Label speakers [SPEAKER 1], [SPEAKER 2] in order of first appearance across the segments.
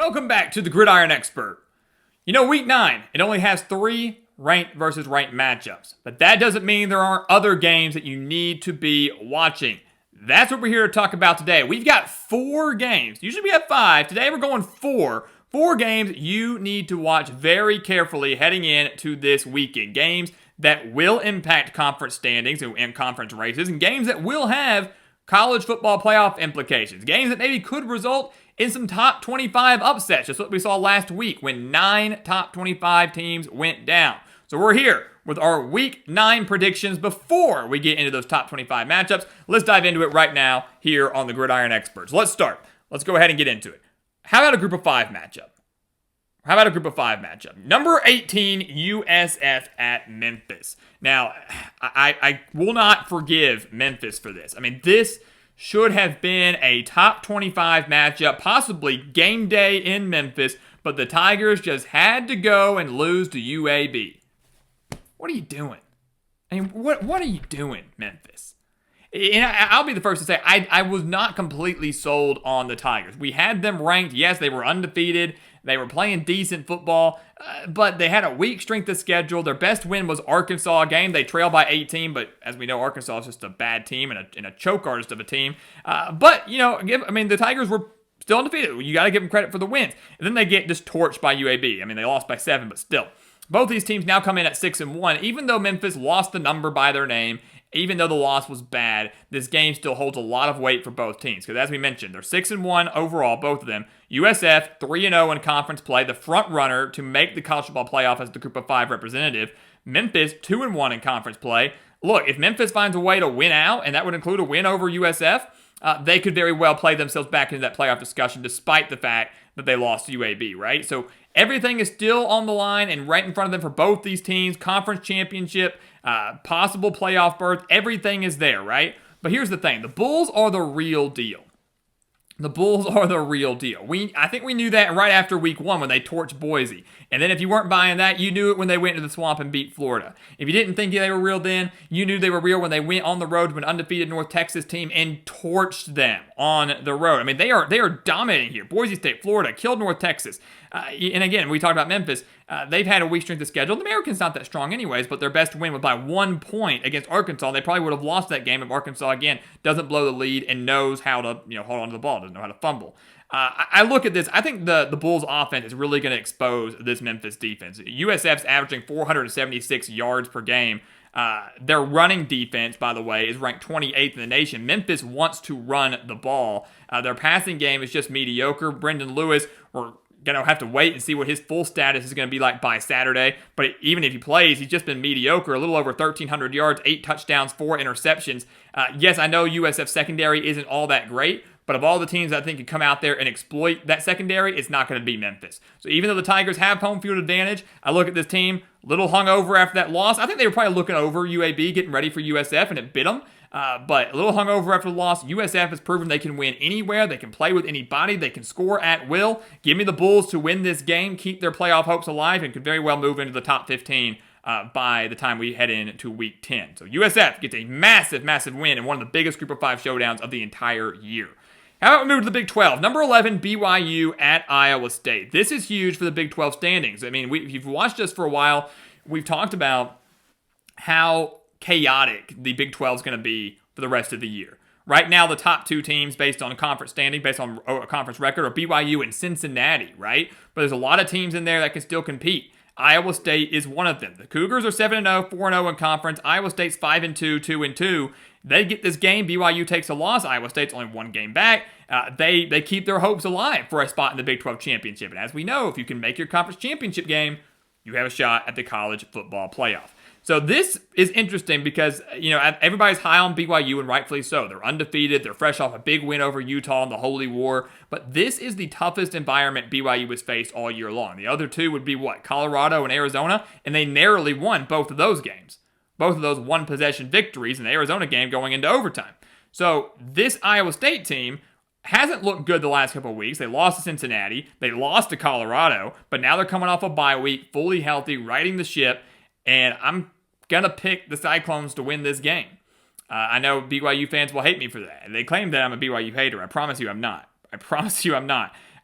[SPEAKER 1] Welcome back to the Gridiron Expert. You know, week 9, it only has 3 ranked versus ranked matchups. But that doesn't mean there aren't other games that you need to be watching. That's what we're here to talk about today. We've got 4 games. Usually we have 5. Today we're going 4. 4 games you need to watch very carefully heading into this weekend. Games that will impact conference standings and conference races, and games that will have college football playoff implications. Games that maybe could result in some top 25 upsets, just what we saw last week when 9 top 25 teams went down. So we're here with our week 9 predictions before we get into those top 25 matchups. Let's dive into it right now here on the Gridiron Experts. Let's start. Let's go ahead and get into it. How about a group of 5 matchup? Number 18, USF at Memphis. Now, I will not forgive Memphis for this. I mean, this should have been a top 25 matchup, possibly game day in Memphis, but the Tigers just had to go and lose to UAB. What are you doing? I mean, what are you doing, Memphis? And I'll be the first to say, I was not completely sold on the Tigers. We had them ranked. Yes, they were undefeated. They were playing decent football, but they had a weak strength of schedule. Their best win was Arkansas, a game they trailed by 18, but as we know, Arkansas is just a bad team and a choke artist of a team. But, you know, the Tigers were still undefeated. You got to give them credit for the wins. And then they get just torched by UAB. I mean, they lost by 7, but still. Both these teams now come in at 6-1, even though Memphis lost the number by their name. Even though the loss was bad, this game still holds a lot of weight for both teams. Because as we mentioned, they're 6-1 overall, both of them. USF 3-0 in conference play, the front runner to make the college football playoff as the Group of 5 representative. Memphis 2-1 in conference play. Look, if Memphis finds a way to win out, and that would include a win over USF, they could very well play themselves back into that playoff discussion, despite the fact that they lost to UAB, right? So everything is still on the line and right in front of them for both these teams. Conference championship, possible playoff berth, everything is there, right? But here's the thing. The Bulls are the real deal. I think we knew that right after week 1 when they torched Boise. And then if you weren't buying that, you knew it when they went to the Swamp and beat Florida. If you didn't think they were real then, you knew they were real when they went on the road to an undefeated North Texas team and torched them on the road. I mean, they are dominating here. Boise State, Florida, killed North Texas. And again, we talked about Memphis. They've had a weak strength of schedule. The American's not that strong anyways, but their best win was by 1 point against Arkansas. They probably would have lost that game if Arkansas, again, doesn't blow the lead and knows how to hold on to the ball, doesn't know how to fumble. I look at this. I think the Bulls' offense is really going to expose this Memphis defense. USF's averaging 476 yards per game. Their running defense, by the way, is ranked 28th in the nation. Memphis wants to run the ball. Their passing game is just mediocre. Brendan Lewis, we're going to have to wait and see what his full status is going to be like by Saturday. But even if he plays, he's just been mediocre. A little over 1,300 yards, 8 touchdowns, 4 interceptions. Yes, I know USF secondary isn't all that great, but of all the teams I think could come out there and exploit that secondary, it's not going to be Memphis. So even though the Tigers have home field advantage, I look at this team, a little hungover after that loss. I think they were probably looking over UAB, getting ready for USF, and it bit them. But a little hungover after the loss. USF has proven they can win anywhere. They can play with anybody. They can score at will. Give me the Bulls to win this game, keep their playoff hopes alive, and could very well move into the top 15 by the time we head into week 10. So USF gets a massive, massive win in one of the biggest Group of 5 showdowns of the entire year. How about we move to the Big 12? Number 11, BYU at Iowa State. This is huge for the Big 12 standings. I mean, if you've watched us for a while, we've talked about how chaotic the Big 12 is going to be for the rest of the year. Right now, the top 2 teams based on conference standing, based on a conference record, are BYU and Cincinnati, right? But there's a lot of teams in there that can still compete. Iowa State is one of them. The Cougars are 7-0, 4-0 in conference. Iowa State's 5-2, 2-2. They get this game. BYU takes a loss. Iowa State's only 1 game back. They keep their hopes alive for a spot in the Big 12 championship. And as we know, if you can make your conference championship game, you have a shot at the college football playoff. So this is interesting because, everybody's high on BYU, and rightfully so. They're undefeated. They're fresh off a big win over Utah in the Holy War. But this is the toughest environment BYU has faced all year long. The other 2 would be what? Colorado and Arizona, and they narrowly won both of those games. Both of those one-possession victories in the Arizona game going into overtime. So this Iowa State team hasn't looked good the last couple of weeks. They lost to Cincinnati. They lost to Colorado. But now they're coming off a bye week, fully healthy, riding the ship. And I'm going to pick the Cyclones to win this game. I know BYU fans will hate me for that. They claim that I'm a BYU hater. I promise you I'm not.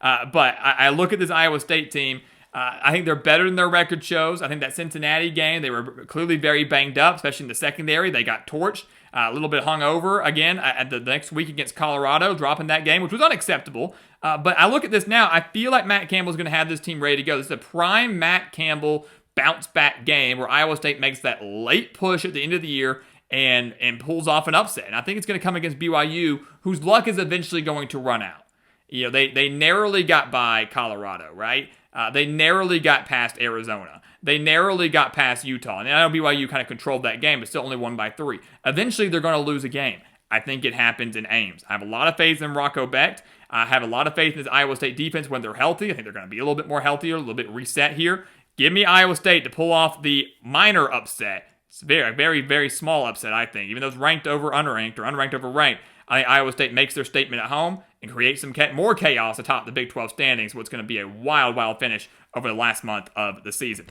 [SPEAKER 1] But I look at this Iowa State team. I think they're better than their record shows. I think that Cincinnati game, they were clearly very banged up, especially in the secondary. They got torched, a little bit hungover again at the next week against Colorado, dropping that game, which was unacceptable. But I look at this now, I feel like Matt Campbell's going to have this team ready to go. This is a prime Matt Campbell bounce back game where Iowa State makes that late push at the end of the year and pulls off an upset. And I think it's going to come against BYU, whose luck is eventually going to run out. You know, they narrowly got by Colorado, right? They narrowly got past Arizona. They narrowly got past Utah. And I know BYU kind of controlled that game, but still only won by 3. Eventually, they're going to lose a game. I think it happens in Ames. I have a lot of faith in Rocco Becht. I have a lot of faith in this Iowa State defense when they're healthy. I think they're going to be a little bit more healthier, a little bit reset here. Give me Iowa State to pull off the minor upset. It's a very, very, very small upset, I think. Even though it's ranked over unranked or unranked over ranked, I think Iowa State makes their statement at home and creates some more chaos atop the Big 12 standings, what's going to be a wild, wild finish over the last month of the season.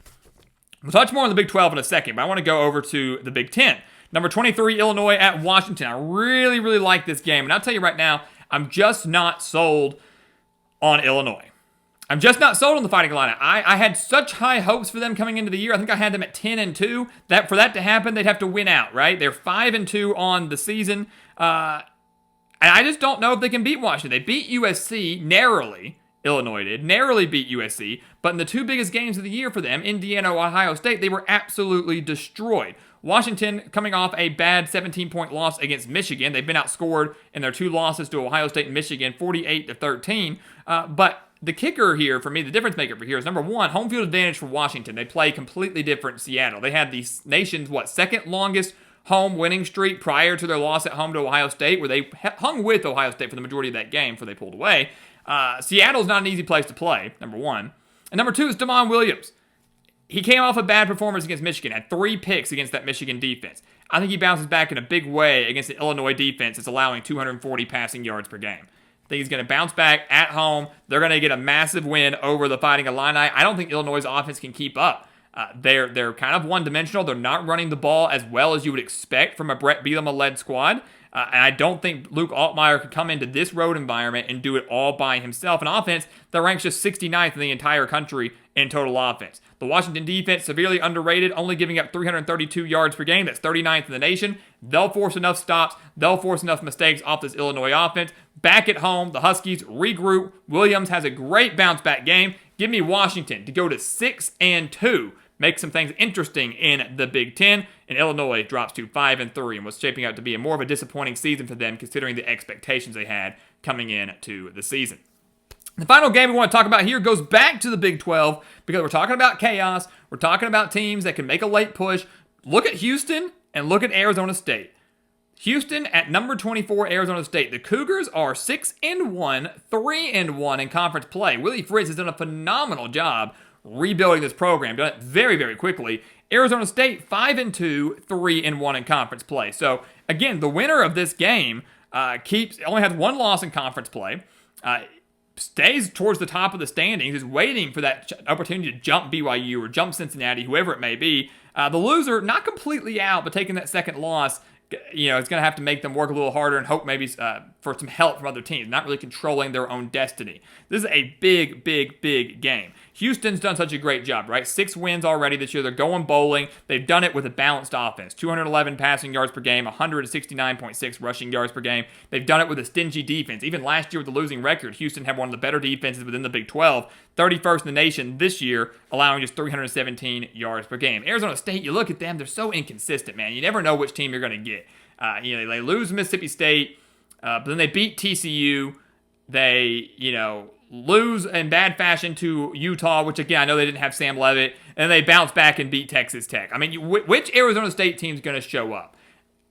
[SPEAKER 1] We'll touch more on the Big 12 in a second, but I want to go over to the Big 10. Number 23, Illinois at Washington. I really, really like this game. And I'll tell you right now, I'm just not sold on Illinois. I'm just not sold on the Fighting Illini. I had such high hopes for them coming into the year. I think I had them at 10-2. That for that to happen, they'd have to win out, right? They're 5-2 on the season. And I just don't know if they can beat Washington. They beat USC narrowly. Illinois did. Narrowly beat USC. But in the 2 biggest games of the year for them, Indiana, Ohio State, they were absolutely destroyed. Washington coming off a bad 17-point loss against Michigan. They've been outscored in their 2 losses to Ohio State and Michigan, 48-13. But the kicker here, for me, the difference maker for here is, number 1, home field advantage for Washington. They play completely different in Seattle. They had the nation's, second longest home winning streak prior to their loss at home to Ohio State, where they hung with Ohio State for the majority of that game before they pulled away. Seattle's not an easy place to play, number 1. And number 2 is Damon Williams. He came off a bad performance against Michigan, had 3 picks against that Michigan defense. I think he bounces back in a big way against the Illinois defense that's allowing 240 passing yards per game. I think he's going to bounce back at home. They're going to get a massive win over the Fighting Illini. I don't think Illinois' offense can keep up. They're kind of one-dimensional. They're not running the ball as well as you would expect from a Brett Bielema-led squad. And I don't think Luke Altmaier could come into this road environment and do it all by himself. An offense that ranks just 69th in the entire country in total offense. The Washington defense, severely underrated, only giving up 332 yards per game. That's 39th in the nation. They'll force enough stops. They'll force enough mistakes off this Illinois offense. Back at home, the Huskies regroup. Williams has a great bounce-back game. Give me Washington to go to 6-2. Make some things interesting in the Big Ten, and Illinois drops to 5-3 and was shaping out to be more of a disappointing season for them considering the expectations they had coming into the season. The final game we want to talk about here goes back to the Big 12 because we're talking about chaos. We're talking about teams that can make a late push. Look at Houston and look at Arizona State. Houston at number 24, Arizona State. The Cougars are 6-1, 3-1 in conference play. Willie Fritz has done a phenomenal job rebuilding this program, done it very, very quickly. Arizona State 5-2, 3-1 in conference play. So again, the winner of this game only has 1 loss in conference play. Stays towards the top of the standings, is waiting for that opportunity to jump BYU or jump Cincinnati, whoever it may be. The loser, not completely out, but taking that second loss, it's going to have to make them work a little harder and hope maybe for some help from other teams, not really controlling their own destiny. This is a big, big, big game. Houston's done such a great job, right? 6 wins already this year. They're going bowling. They've done it with a balanced offense. 211 passing yards per game, 169.6 rushing yards per game. They've done it with a stingy defense. Even last year with the losing record, Houston had one of the better defenses within the Big 12. 31st in the nation this year, allowing just 317 yards per game. Arizona State, you look at them, they're so inconsistent, man. You never know which team you're going to get. They lose Mississippi State, but then they beat TCU. They, lose in bad fashion to Utah, which again, I know they didn't have Sam Leavitt, and they bounce back and beat Texas Tech. I mean, which Arizona State team is going to show up?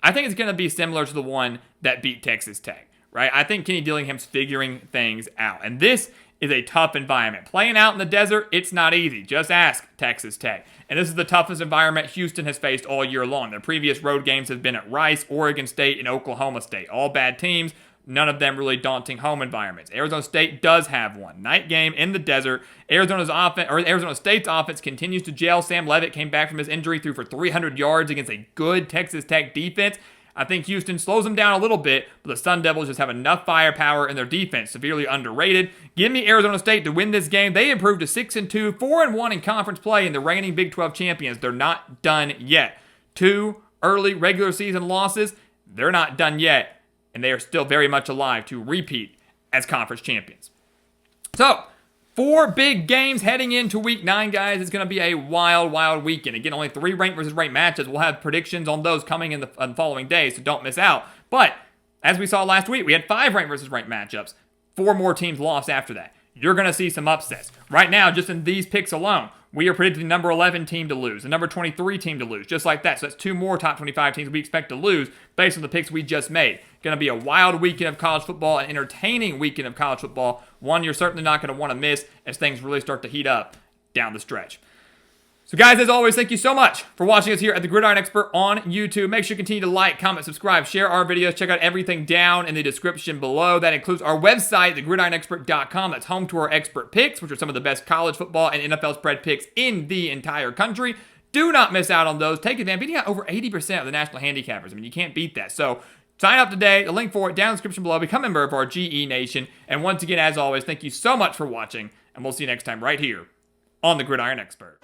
[SPEAKER 1] I think it's going to be similar to the one that beat Texas Tech, right? I think Kenny Dillingham's figuring things out, and this is a tough environment. Playing out in the desert, it's not easy. Just ask Texas Tech. And this is the toughest environment Houston has faced all year long. Their previous road games have been at Rice, Oregon State, and Oklahoma State. All bad teams. None of them really daunting home environments. Arizona State does have one. Night game in the desert. Arizona State's offense continues to gel. Sam Leavitt came back from his injury, threw for 300 yards against a good Texas Tech defense. I think Houston slows them down a little bit, but the Sun Devils just have enough firepower in their defense, severely underrated. Give me Arizona State to win this game. They improved to 6-2, 4-1 in conference play, and the reigning Big 12 champions. They're not done yet. 2 early regular season losses, they're not done yet, and they are still very much alive to repeat as conference champions. So, 4 big games heading into week 9, guys. It's going to be a wild, wild weekend. Again, only 3 ranked versus ranked matches. We'll have predictions on those coming in the following days, so don't miss out. But, as we saw last week, we had 5 ranked versus ranked matchups. 4 more teams lost after that. You're going to see some upsets. Right now, just in these picks alone, we are predicting the number 11 team to lose, the number 23 team to lose, just like that. So that's 2 more top 25 teams we expect to lose based on the picks we just made. Going to be a wild weekend of college football, an entertaining weekend of college football, one you're certainly not going to want to miss as things really start to heat up down the stretch. So guys, as always, thank you so much for watching us here at the Gridiron Expert on YouTube. Make sure you continue to like, comment, subscribe, share our videos. Check out everything down in the description below. That includes our website, thegridironexpert.com. That's home to our expert picks, which are some of the best college football and NFL spread picks in the entire country. Do not miss out on those. Take advantage. Beating out over 80% of the national handicappers. I mean, you can't beat that. So sign up today. The link for it down in the description below. Become a member of our GE Nation. And once again, as always, thank you so much for watching. And we'll see you next time right here on the Gridiron Expert.